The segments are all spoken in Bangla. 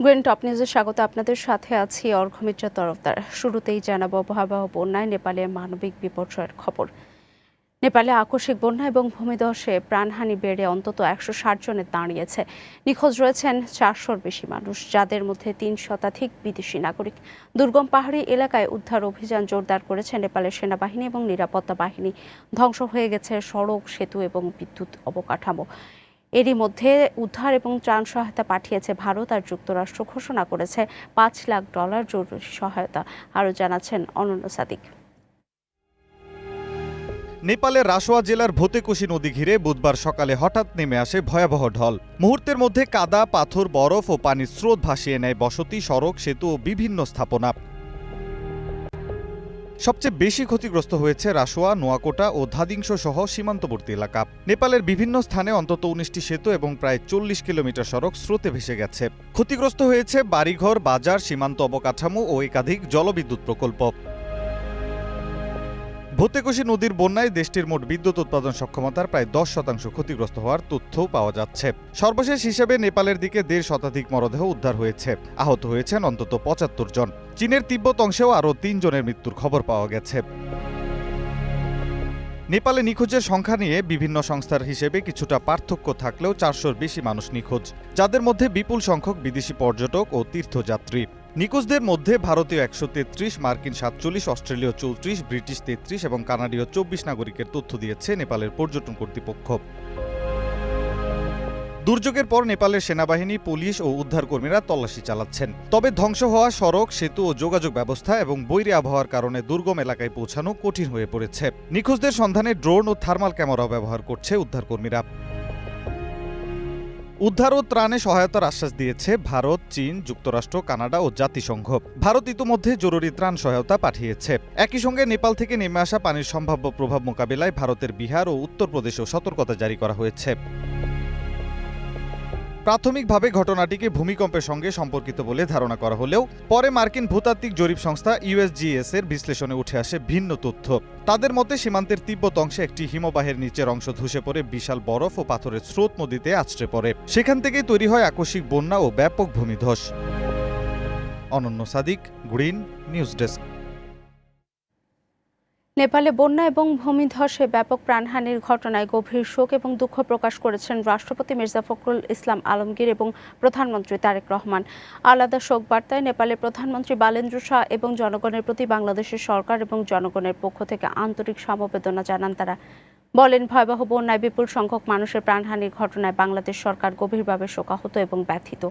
গ্রিন টপ নিউজে স্বাগত। আপনাদের সাথে আছি অর্ঘমিত্র তরফদার। শুরুতেই জানাবো ভয়াবহ বন্যায় নেপালে মানবিক বিপর্যয়ের খবর। নেপালে আকস্মিক বন্যা এবং ভূমিধসে প্রাণহানি বেড়ে অন্তত 160 জনের দাঁড়িয়েছে। নিখোঁজ রয়েছেন 400-র বেশি মানুষ, যাদের মধ্যে 3 শতাধিক বিদেশি নাগরিক। দুর্গম পাহাড়ি এলাকায় উদ্ধার অভিযান জোরদার করেছে নেপালের সেনাবাহিনী এবং নিরাপত্তা বাহিনী। ধ্বংস হয়ে গেছে সড়ক, সেতু এবং বিদ্যুৎ অবকাঠামো। এরই মধ্যে উদ্ধার এবং ত্রাণ সহায়তা পাঠিয়েছে ভারত, আর যুক্তরাষ্ট্র ঘোষণা করেছে $5 লাখ জরুরি সহায়তা। আরও জানাচ্ছেন অনন্য সাদিক। নেপালের রাসোয়া জেলার ভোতেকুশি নদী ঘিরে বুধবার সকালে হঠাৎ নেমে আসে ভয়াবহ ঢল। মুহূর্তের মধ্যে কাদা, পাথর, বরফ ও পানির স্রোত ভাসিয়ে নেয় বসতি, সড়ক, সেতু ও বিভিন্ন স্থাপনা। সবচেয়ে বেশি ক্ষতিগ্রস্ত হয়েছে রাসোয়া, নোয়াকোটা ও ধাদিংস সহ সীমান্তবর্তী এলাকা। নেপালের বিভিন্ন স্থানে অন্তত 19টি সেতু এবং প্রায় 40 কিলোমিটার সড়ক স্রোতে ভেসে গেছে। ক্ষতিগ্রস্ত হয়েছে বাড়িঘর, বাজার, সীমান্ত অবকাঠামো ও একাধিক জলবিদ্যুৎ প্রকল্প। ভোতেকুশি নদীর বন্যায় দেশটির মোট বিদ্যুৎ উৎপাদন সক্ষমতার প্রায় 10% ক্ষতিগ্রস্ত হওয়ার তথ্যও পাওয়া যাচ্ছে। সর্বশেষ হিসেবে নেপালের দিকে 1.5 শতাধিক মরদেহ উদ্ধার হয়েছে। আহত হয়েছেন অন্তত 75 জন। চীনের তিব্বত অংশেও আরও 3 জনের মৃত্যুর খবর পাওয়া গেছে। নেপালে নিখোঁজের সংখ্যা নিয়ে বিভিন্ন সংস্থার হিসেবে কিছুটা পার্থক্য থাকলেও 400-র বেশি মানুষ নিখোঁজ, যাদের মধ্যে বিপুল সংখ্যক বিদেশি পর্যটক ও তীর্থযাত্রী। নিখোঁজদের মধ্যে ভারতীয় 133, মার্কিন 47, অস্ট্রেলীয় 34, ব্রিটিশ 33 এবং কানাডীয় 24 নাগরিকের তথ্য দিয়েছে নেপালের পর্যটন কর্তৃপক্ষ। দুর্যোগের পর নেপালের সেনাবাহিনী, পুলিশ ও উদ্ধারকর্মীরা তল্লাশি চালাচ্ছেন। তবে ধ্বংস হওয়া সড়ক, সেতু ও যোগাযোগ ব্যবস্থা এবং বৈরী আবহাওয়ার কারণে দুর্গম এলাকায় পৌঁছানো কঠিন হয়ে পড়েছে। নিখোঁজদের সন্ধানে ড্রোন ও থার্মাল ক্যামেরাও ব্যবহার করছে উদ্ধারকর্মীরা। উদ্ধার ও ত্রাণে সহায়তার আশ্বাস দিয়েছে ভারত, চীন, যুক্তরাষ্ট্র, কানাডা ও জাতিসংঘ। ভারত ইতোমধ্যে জরুরি ত্রাণ সহায়তা পাঠিয়েছে। একই সঙ্গে নেপাল থেকে নেমে আসা পানির সম্ভাব্য প্রভাব মোকাবিলায় ভারতের বিহার ও উত্তরপ্রদেশেও সতর্কতা জারি করা হয়েছে। প্রাথমিকভাবে ঘটনাটিকে ভূমিকম্পের সঙ্গে সম্পর্কিত বলে ধারণা করা হলেও পরে মার্কিন ভূতাত্ত্বিক জরিপ সংস্থা USGS এর বিশ্লেষণে উঠে আসে ভিন্ন তথ্য। তাদের মতে সীমান্তের তিব্বত অংশে একটি হিমবাহের নিচের অংশ ধসে পড়ে বিশাল বরফ ও পাথরের স্রোত নদীতে আছড়ে পড়ে। সেখান থেকেই তৈরি হয় আকস্মিক বন্যা ও ব্যাপক ভূমিধস। অনন্য সাদিক, গ্রিন নিউজ ডেস্ক। নেপালে বন্যা এবং ভূমিধসে ব্যাপক প্রাণহানির ঘটনায় গভীর শোক এবং দুঃখ প্রকাশ করেছেন রাষ্ট্রপতি মির্জা ফখরুল ইসলাম আলমগীর এবং প্রধানমন্ত্রী তারেক রহমান। আলাদা শোক বার্তায় নেপালের প্রধানমন্ত্রী বালেন্দ্র শাহ এবং জনগণের প্রতি বাংলাদেশের সরকার এবং জনগণের পক্ষ থেকে আন্তরিক সমবেদনা জানান তারা। বলেন, ভয়াবহ বন্যায় বিপুল সংখ্যক মানুষের প্রাণহানির ঘটনায় বাংলাদেশ সরকার গভীরভাবে শোকাহত এবং ব্যথিত।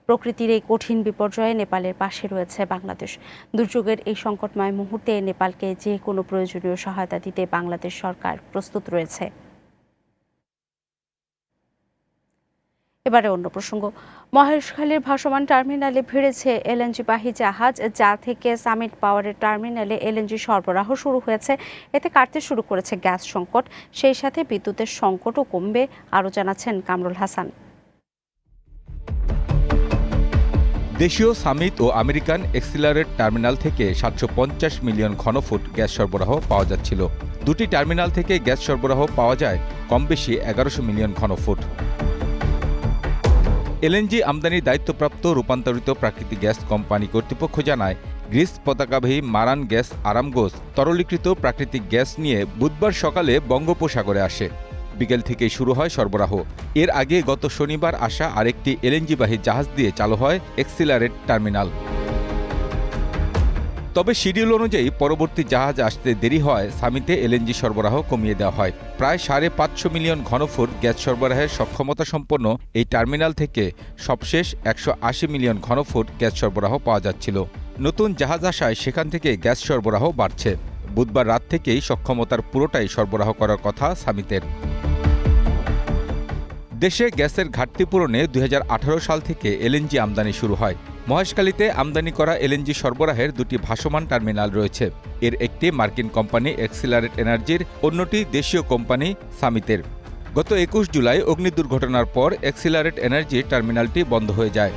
প্রকৃতির এই কঠিন বিপর্যয়ে নেপালের পাশে রয়েছে বাংলাদেশ। দুর্যোগের এই সংকটময় মুহূর্তে নেপালকে যে কোনো প্রয়োজনীয় সহায়তা দিতে বাংলাদেশ সরকার প্রস্তুত রয়েছে। এবারে অন্য প্রসঙ্গ। মহেশখালীর ভাসমান টার্মিনালে ভিড়েছে এলএনজিবাহী জাহাজ, যা থেকে সামিট পাওয়ারের টার্মিনালে এলএনজি সরবরাহ শুরু হয়েছে। এতে কাটতে শুরু করেছে গ্যাস সংকট, সেই সাথে বিদ্যুতের সংকটও কমবে। আরও জানাচ্ছেন কামরুল হাসান। দেশীয় সামিট ও আমেরিকান এক্সিলারেট টার্মিনাল থেকে 750 মিলিয়ন ঘনফুট গ্যাস সরবরাহ পাওয়া যাচ্ছিল। দুটি টার্মিনাল থেকে গ্যাস সরবরাহ পাওয়া যায় কম বেশি 1100 মিলিয়ন ঘনফুট। এলএনজি আমদানির দায়িত্বপ্রাপ্ত রূপান্তরিত প্রাকৃতিক গ্যাস কোম্পানি কর্তৃপক্ষ জানায়, গ্রিস পতাকাবাহী মারান গ্যাস আরামগোস তরলীকৃত প্রাকৃতিক গ্যাস নিয়ে বুধবার সকালে বঙ্গোপসাগরে আসে। বিকেল থেকেই শুরু হয় সরবরাহ। এর আগে গত শনিবার আসা আরেকটি এলএনজিবাহী জাহাজ দিয়ে চালু হয় এক্সিলারেট টার্মিনাল। তবে শিডিউল অনুযায়ী পরবর্তী জাহাজ আসতে দেরি হয় সামিটে এলএনজি সরবরাহ কমিয়ে দেওয়া হয়। প্রায় 550 মিলিয়ন ঘনফুট গ্যাস সরবরাহের সক্ষমতা সম্পন্ন এই টার্মিনাল থেকে সবশেষ 180 মিলিয়ন ঘনফুট গ্যাস সরবরাহ পাওয়া যাচ্ছিল। নতুন জাহাজ আসায় সেখান থেকে গ্যাস সরবরাহ বাড়ছে। বুধবার রাত থেকেই সক্ষমতার পুরোটাই সরবরাহ করার কথা সামিটের। দেশে গ্যাসের ঘাটতি পূরণে 2018 সাল থেকে এলএনজি আমদানি শুরু হয়। মহেশখালীতে আমদানি করা এলএনজি সরবরাহের দুটি ভাসমান টার্মিনাল রয়েছে। এর একটি মার্কিন কোম্পানি এক্সিলারেট এনার্জির, অন্যটি দেশীয় কোম্পানি সামিটের। গত 21 জুলাই অগ্নি দুর্ঘটনার পর এক্সিলারেট এনার্জির টার্মিনালটি বন্ধ হয়ে যায়।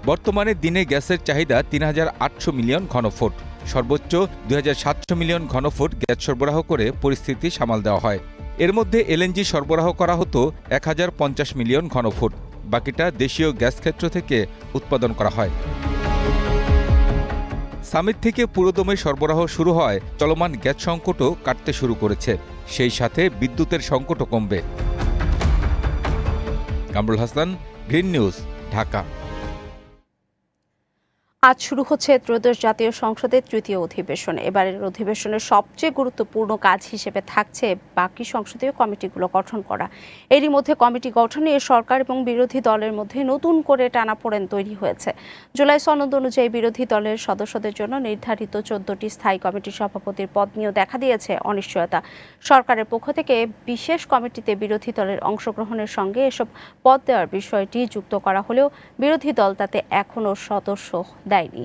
বর্তমানে দিনে গ্যাসের চাহিদা 3800 মিলিয়ন ঘনফুট। সর্বোচ্চ 2700 মিলিয়ন ঘনফুট গ্যাস সরবরাহ করে পরিস্থিতি সামাল দেওয়া হয়। এর মধ্যে এলএনজি সরবরাহ করা হতো 1050 মিলিয়ন ঘনফুট। বাকিটা দেশীয় গ্যাস ক্ষেত্র থেকে উৎপাদন করা হয়। সামিট থেকে পুরোদমে সরবরাহ শুরু হয়, চলমান গ্যাস সংকটও কাটতে শুরু করেছে। সেই সাথে বিদ্যুতের সংকটও কমবে। Kamrul Hasan, green news, Dhaka. আজ শুরু হচ্ছে ত্রয়োদশ জাতীয় সংসদের তৃতীয় অধিবেশন। এবারের অধিবেশনের সবচেয়ে গুরুত্বপূর্ণ কাজ হিসেবে থাকছে বাকি সংসদীয় কমিটিগুলো গঠন করা। এরই মধ্যে কমিটি গঠন নিয়ে সরকার এবং বিরোধী দলের মধ্যে নতুন করে টানাপোড়েন তৈরি হয়েছে। জুলাই সনদ অনুযায়ী বিরোধী দলের সদস্যদের জন্য নির্ধারিত 14টি স্থায়ী কমিটির সভাপতির পদ নিয়েও দেখা দিয়েছে অনিশ্চয়তা। সরকারের পক্ষ থেকে বিশেষ কমিটিতে বিরোধী দলের অংশগ্রহণের সঙ্গে এসব পদ দেওয়ার বিষয়টি যুক্ত করা হলেও বিরোধী দল তাতে এখনও সদস্য দেয়নি।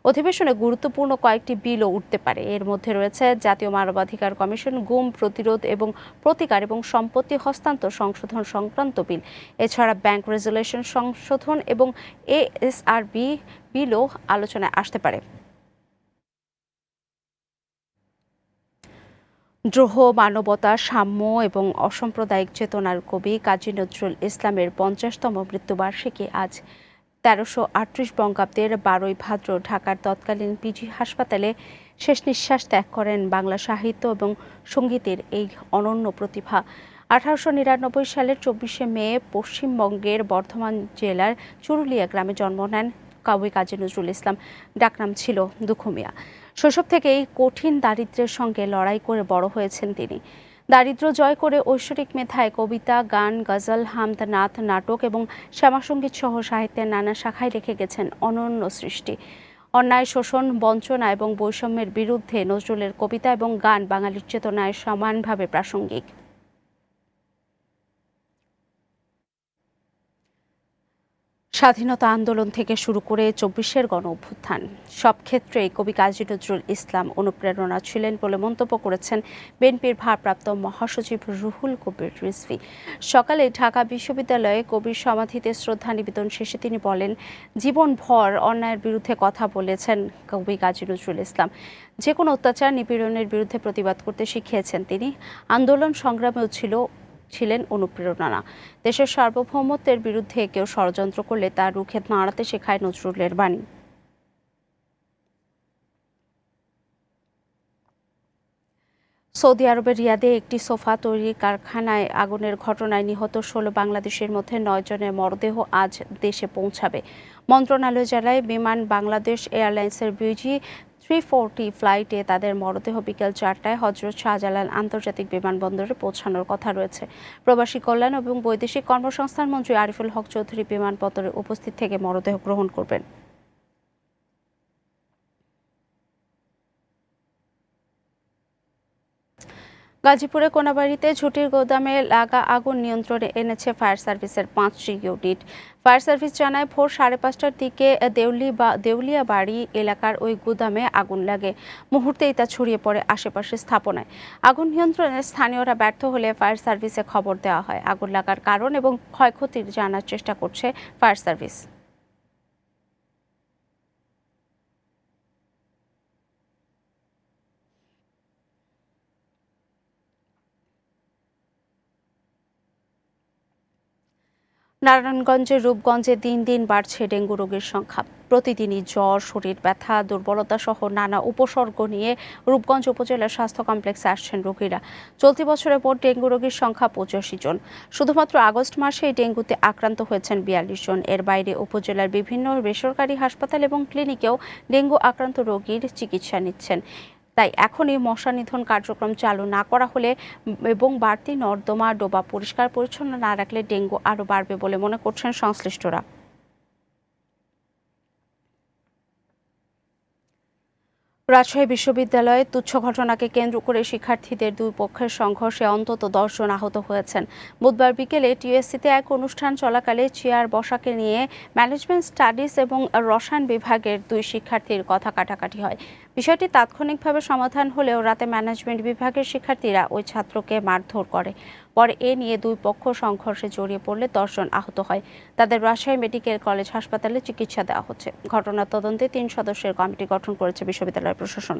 অধিবেশনে গুরুত্বপূর্ণ কয়েকটি বিলও উঠতে পারে। এর মধ্যে রয়েছে জাতীয় মানবাধিকার কমিশন, গুম প্রতিরোধ এবং প্রতিকার এবং সম্পত্তি হস্তান্তর সংশোধন সংক্রান্ত বিল। এছাড়া ব্যাংক রেজুলেশন সংশোধন এবং এএসআরবি বিলও আলোচনায় আসতে পারে। দ্রোহ, মানবতা, সাম্য এবং অসাম্প্রদায়িক চেতনার কবি কাজী নজরুল ইসলামের 50তম মৃত্যুবার্ষিকী আজ। 1338 বঙ্গাব্দের 12ই ভাদ্র ঢাকার তৎকালীন পিজি হাসপাতালে শেষ নিঃশ্বাস ত্যাগ করেন বাংলা সাহিত্য এবং সঙ্গীতের এই অনন্য প্রতিভা। 1899 সালের 24শে মে পশ্চিমবঙ্গের বর্ধমান জেলার চুরুলিয়া গ্রামে জন্ম নেন কবি কাজী নজরুল ইসলাম। ডাকনাম ছিল দুঃখু মিয়া। শৈশব থেকেই কঠিন দারিদ্র্যের সঙ্গে লড়াই করে বড় হয়েছেন তিনি। দারিদ্র্য জয় করে ঐশ্বরিক মেধায় কবিতা, গান, গজল, হামদ, নাথ, নাটক এবং শ্যামাসঙ্গীত সহ সাহিত্যের নানা শাখায় রেখে গেছেন অনন্য সৃষ্টি। অন্যায়, শোষণ, বঞ্চনা এবং বৈষম্যের বিরুদ্ধে নজরুলের কবিতা এবং গান বাঙালির চেতনায় সমানভাবে প্রাসঙ্গিক। স্বাধীনতা আন্দোলন থেকে শুরু করে 24-এর গণ অভ্যুত্থান, সব ক্ষেত্রেই কবি কাজী নজরুল ইসলাম অনুপ্রেরণা ছিলেন বলে মন্তব্য করেছেন বিএনপির ভারপ্রাপ্ত মহাসচিব রুহুল কবির রিজভী। সকালে ঢাকা বিশ্ববিদ্যালয়ে কবির সমাধিতে শ্রদ্ধা নিবেদন শেষে তিনি বলেন, জীবনভর অন্যায়ের বিরুদ্ধে কথা বলেছেন কবি কাজী নজরুল ইসলাম। যে কোনো অত্যাচার, নিপীড়নের বিরুদ্ধে প্রতিবাদ করতে শিখিয়েছেন তিনি। আন্দোলন সংগ্রামেও ছিলেন অনুপ্রেরণা। দেশের সার্বভৌমত্বের বিরুদ্ধে কেউ ষড়যন্ত্র করলে তা রুখে দাঁড়াতে শেখায় নজরুলের বাণী। সৌদি আরবের রিয়াদে একটি সোফা তৈরির কারখানায় আগুনের ঘটনায় নিহত 16 বাংলাদেশের মধ্যে 9 জনের মরদেহ আজ দেশে পৌঁছাবে। মন্ত্রণালয় জানায়, বিমান বাংলাদেশ এয়ারলাইন্সের BG340 ফ্লাইটে তাদের মরদেহ বিকেল 4টায় হজরত শাহজালাল আন্তর্জাতিক বিমানবন্দরে পৌঁছানোর কথা রয়েছে। প্রবাসী কল্যাণ এবং বৈদেশিক কর্মসংস্থান মন্ত্রী আরিফুল হক চৌধুরী বিমানবন্দরে উপস্থিত থেকে মরদেহ গ্রহণ করবেন। গাজীপুরে কোনাবাড়িতে ঝুটির গোদামে লাগা আগুন নিয়ন্ত্রণে এনেছে ফায়ার সার্ভিসের 5টি ইউনিট। ফায়ার সার্ভিস জানায়, ভোর 5:30টার দিকে দেউলিয়াবাড়ি এলাকার ওই গুদামে আগুন লাগে। মুহূর্তেই তা ছড়িয়ে পড়ে আশেপাশের স্থাপনায়। আগুন নিয়ন্ত্রণে স্থানীয়রা ব্যর্থ হলে ফায়ার সার্ভিসে খবর দেওয়া হয়। আগুন লাগার কারণ এবং ক্ষয়ক্ষতির জানার চেষ্টা করছে ফায়ার সার্ভিস। নারায়ণগঞ্জের রূপগঞ্জে দিন দিন বাড়ছে ডেঙ্গু রোগীর সংখ্যা। প্রতিদিনই জ্বর, শরীর ব্যথা, দুর্বলতা সহ নানা উপসর্গ নিয়ে রূপগঞ্জ উপজেলার স্বাস্থ্য কমপ্লেক্সে আসছেন রোগীরা। চলতি বছরে মোট ডেঙ্গু রোগীর সংখ্যা 85 জন। শুধুমাত্র আগস্ট মাসেই ডেঙ্গুতে আক্রান্ত হয়েছেন 42 জন। এর বাইরে উপজেলার বিভিন্ন বেসরকারি হাসপাতাল এবং ক্লিনিকেও ডেঙ্গু আক্রান্ত রোগীর চিকিৎসা নিচ্ছেন। তাই এখনই মশা নিধন কার্যক্রম চালু না করা হলে এবং বাড়তি নর্দমা ডোবা পরিষ্কার পরিচ্ছন্ন না রাখলে ডেঙ্গু আরও বাড়বে বলে মনে করছেন সংশ্লিষ্টরা। রাজশাহী বিশ্ববিদ্যালয়ে তুচ্ছ ঘটনাকে কেন্দ্র করে শিক্ষার্থীদের দুই পক্ষের সংঘর্ষে অন্তত 10 জন আহত হয়েছেন। বুধবার বিকেলে টিএসসিতে এক অনুষ্ঠান চলাকালে চেয়ার বসাকে নিয়ে ম্যানেজমেন্ট স্টাডিজ এবং রসায়ন বিভাগের দুই শিক্ষার্থীর কথা কাটাকাটি হয়। বিষয়টি তাৎক্ষণিকভাবে সমাধান হলেও রাতে ম্যানেজমেন্ট বিভাগের শিক্ষার্থীরা ওই ছাত্রকে মারধর করে। পরে এ নিয়ে দুই পক্ষ সংঘর্ষে জড়িয়ে পড়লে 10 জন আহত হয়। তাদের রাজশাহী মেডিকেল কলেজ হাসপাতালে চিকিৎসা দেওয়া হচ্ছে। ঘটনার তদন্তে 3 সদস্যের কমিটি গঠন করেছে বিশ্ববিদ্যালয় প্রশাসন।